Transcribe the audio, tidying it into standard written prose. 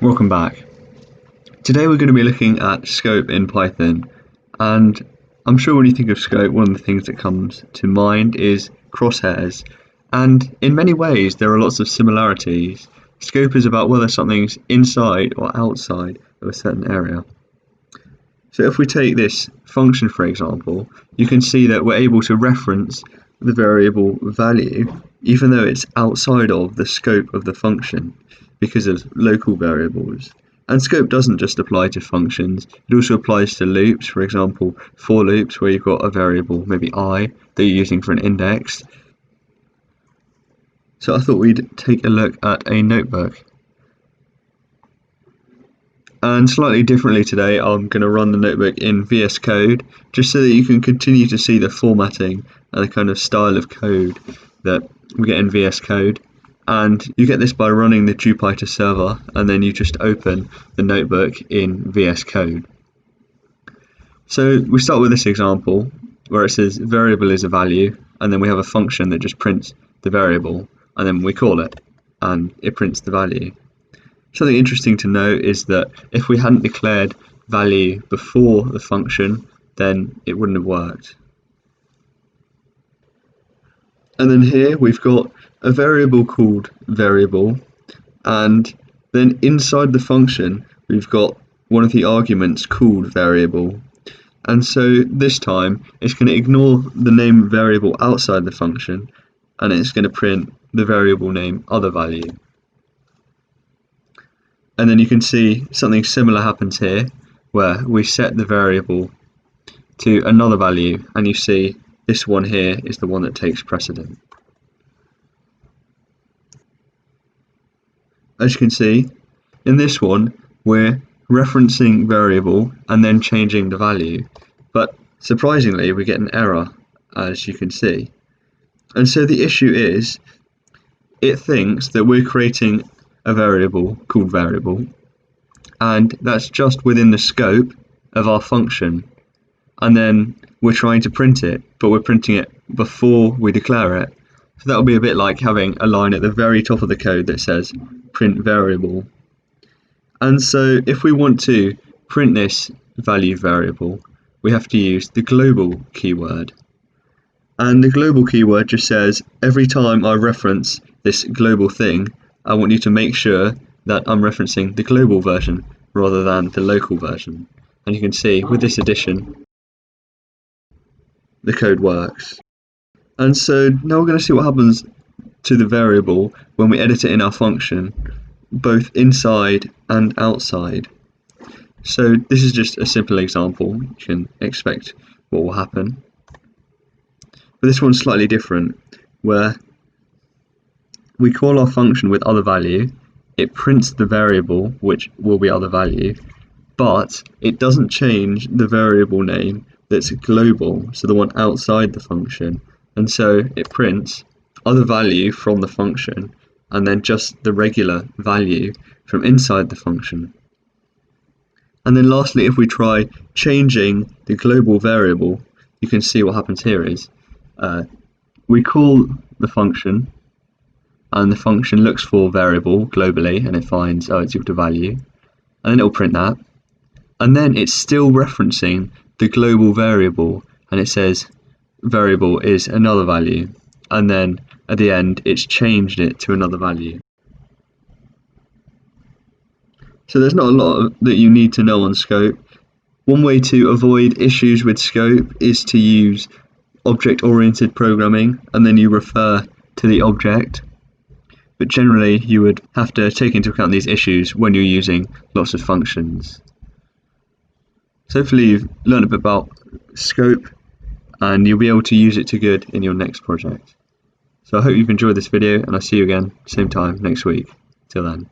Welcome back. Today we're going to be looking at scope in Python, and I'm sure when you think of scope, one of the things that comes to mind is crosshairs, and in many ways there are lots of similarities. Scope is about whether something's inside or outside of a certain area. So if we take this function for example, you can see that we're able to reference the variable value even though it's outside of the scope of the function because of local variables. And scope doesn't just apply to functions, it also applies to loops, for example for loops where you've got a variable, maybe I, that you're using for an index. So I thought we'd take a look at a notebook. And slightly differently today, I'm going to run the notebook in VS Code, just so that you can continue to see the formatting and the kind of style of code that we get in VS Code. And you get this by running the Jupyter server, and then you just open the notebook in VS Code. So we start with this example, where it says variable is a value, and then we have a function that just prints the variable, and then we call it, and it prints the value. Something interesting to note is that if we hadn't declared value before the function, then it wouldn't have worked. And then here we've got a variable called variable, and then inside the function we've got one of the arguments called variable. And so this time it's going to ignore the name variable outside the function, and it's going to print the variable name other value. And then you can see something similar happens here, where we set the variable to another value, and you see this one here is the one that takes precedent. As you can see, in this one we're referencing variable and then changing the value, but surprisingly we get an error, as you can see. And so the issue is, it thinks that we're creating a variable called variable, and that's just within the scope of our function, and then we're trying to print it, but we're printing it before we declare it. So that will be a bit like having a line at the very top of the code that says print variable. And so if we want to print this value variable, we have to use the global keyword. And the global keyword just says, every time I reference this global thing, I want you to make sure that I'm referencing the global version rather than the local version. And you can see with this addition, the code works. And so now we're going to see what happens to the variable when we edit it in our function, both inside and outside. So this is just a simple example. You can expect what will happen. But this one's slightly different, where we call our function with other value, it prints the variable, which will be other value, but it doesn't change the variable name that's global, so the one outside the function. And so it prints other value from the function, and then just the regular value from inside the function. And then lastly, if we try changing the global variable, you can see what happens here is, we call the function, and the function looks for variable globally, and it finds, oh, it's equal to value, and then it'll print that. And then it's still referencing the global variable, and it says variable is another value, and then at the end it's changed it to another value. So there's not a lot that you need to know on scope. One way to avoid issues with scope is to use object-oriented programming, and then you refer to the object. But generally you would have to take into account these issues when you're using lots of functions. So hopefully you've learned a bit about scope, and you'll be able to use it to good in your next project. So I hope you've enjoyed this video, and I'll see you again same time next week. Till then.